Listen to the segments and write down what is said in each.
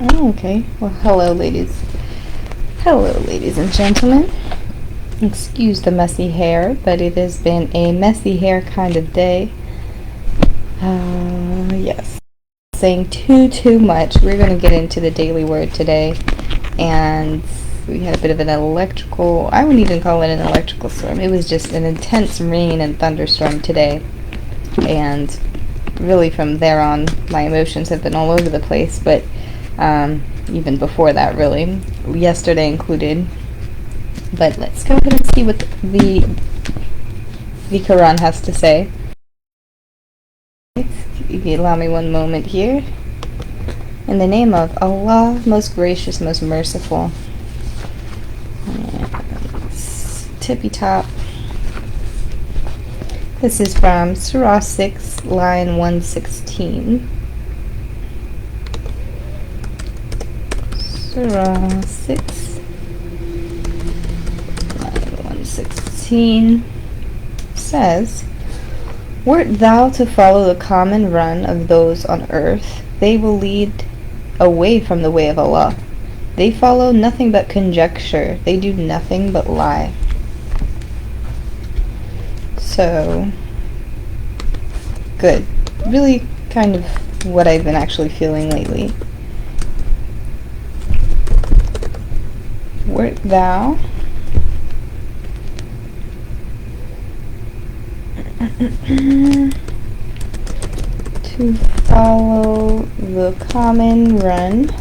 Oh, okay. Well, hello, ladies. Hello, ladies and gentlemen. Excuse the messy hair, but it has been a messy hair kind of day. Yes. Saying too much. We're going to get into the daily word today, and we had a bit of an electrical, I wouldn't even call it an electrical storm. It was just an intense rain and thunderstorm today, and really from there on, my emotions have been all over the place, but even before that, really, yesterday included. But let's go ahead and see what the Quran has to say. If you allow me one moment here. In the name of Allah, most gracious, most merciful. Tippy top. This is from Surah 6, line 116. Surah 6, line 116 says, "Wert thou to follow the common run of those on earth, they will lead away from the way of Allah. They follow nothing but conjecture. They do nothing but lie." So, good. Really kind of what I've been actually feeling lately. Wert thou to follow the common run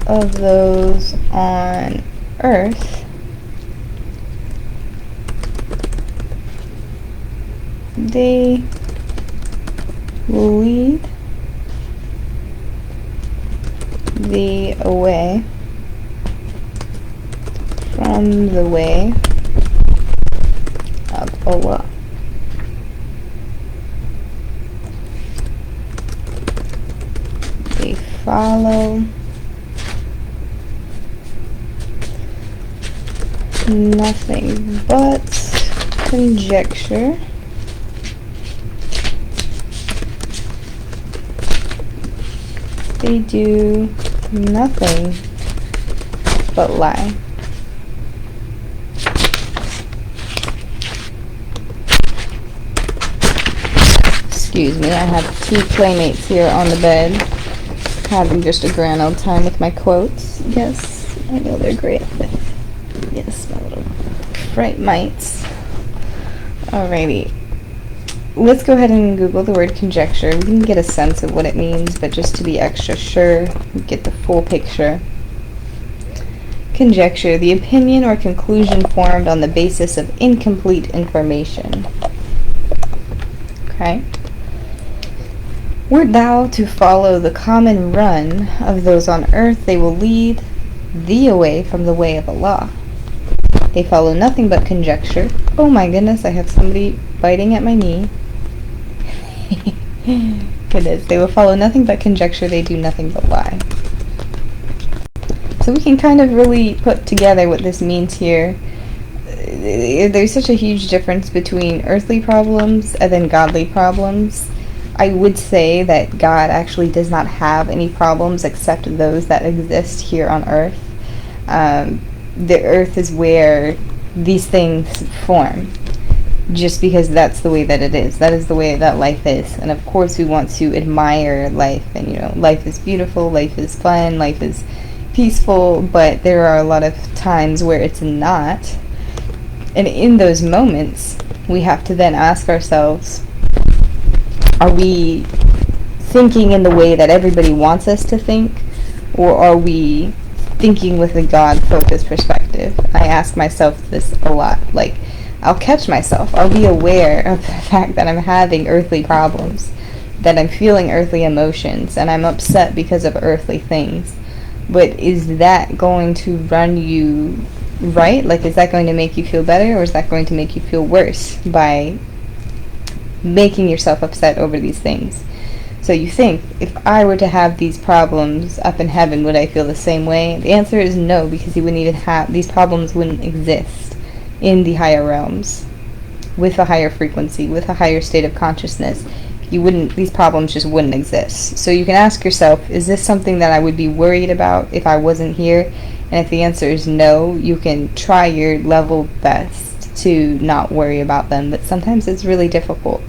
of those on earth, they will lead thee away from the way of Allah. They follow nothing but conjecture. They do nothing but lie. Excuse me, I have two playmates here on the bed, having just a grand old time with my quotes. Yes, I know they're great. Yes, my little fright mites. Alrighty. Let's go ahead and Google the word conjecture. We can get a sense of what it means, but just to be extra sure, get the full picture. Conjecture, the opinion or conclusion formed on the basis of incomplete information. Okay. Wert thou to follow the common run of those on earth, they will lead thee away from the way of Allah. They follow nothing but conjecture. Oh my goodness, I have somebody biting at my knee. Goodness, they will follow nothing but conjecture, they do nothing but lie. So we can kind of really put together what this means here. There's such a huge difference between earthly problems and then godly problems. I would say that God actually does not have any problems except those that exist here on earth. The earth is where these things form, just because that's the way that it is. That is the way that life is. And of course we want to admire life, and life is beautiful, life is fun, life is peaceful, but there are a lot of times where it's not. And in those moments, we have to then ask ourselves, are we thinking in the way that everybody wants us to think, or are we thinking with a God-focused perspective? I ask myself this a lot. Like, I'll catch myself. I'll be aware of the fact that I'm having earthly problems, that I'm feeling earthly emotions, and I'm upset because of earthly things. But is that going to run you right? Like, is that going to make you feel better, or is that going to make you feel worse by making yourself upset over these things? So you think, if I were to have these problems up in heaven, would I feel the same way? The answer is no, because you wouldn't even have, these problems wouldn't exist in the higher realms, with a higher frequency, with a higher state of consciousness. these problems just wouldn't exist. So you can ask yourself, is this something that I would be worried about if I wasn't here? And if the answer is no, you can try your level best to not worry about them. But sometimes it's really difficult.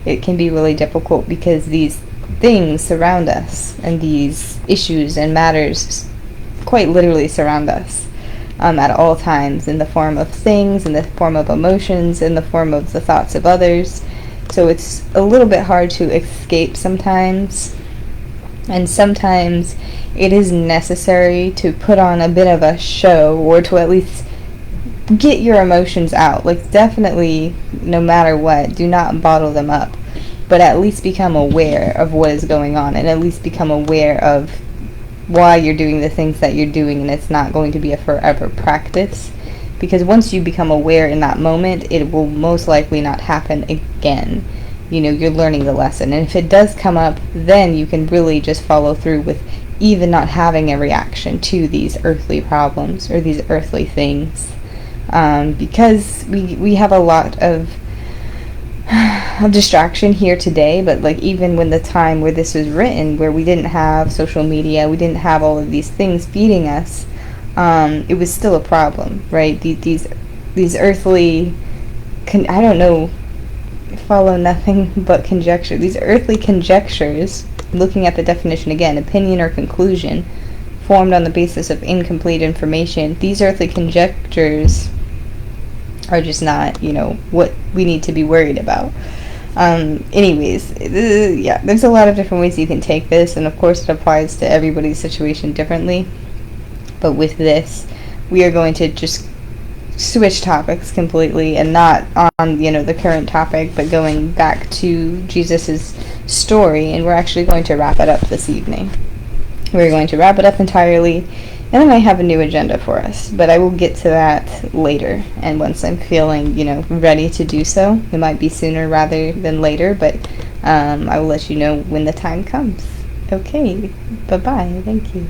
It can be really difficult because these things surround us, and these issues and matters quite literally surround us at all times, in the form of things, in the form of emotions, in the form of the thoughts of others. So it's a little bit hard to escape sometimes, and sometimes it is necessary to put on a bit of a show, or to at least get your emotions out. Like, definitely, no matter what, do not bottle them up, but at least become aware of what is going on, and at least become aware of why you're doing the things that you're doing, and it's not going to be a forever practice. Because once you become aware in that moment, it will most likely not happen again. You're learning the lesson. And if it does come up, then you can really just follow through with even not having a reaction to these earthly problems or these earthly things. Because we have a lot of distraction here today, but like even when the time where this was written, where we didn't have social media, we didn't have all of these things feeding us, it was still a problem, right? These earthly, I don't know, follow nothing but conjecture. These earthly conjectures, looking at the definition again, opinion or conclusion, formed on the basis of incomplete information. These earthly conjectures are just not, what we need to be worried about. Anyways, yeah, there's a lot of different ways you can take this, and of course it applies to everybody's situation differently. But with this, we are going to just switch topics completely, and not on, the current topic, but going back to Jesus's story, and we're actually going to wrap it up this evening. We're going to wrap it up entirely, and then I have a new agenda for us, but I will get to that later, and once I'm feeling, ready to do so. It might be sooner rather than later, but I will let you know when the time comes. Okay, bye-bye, thank you.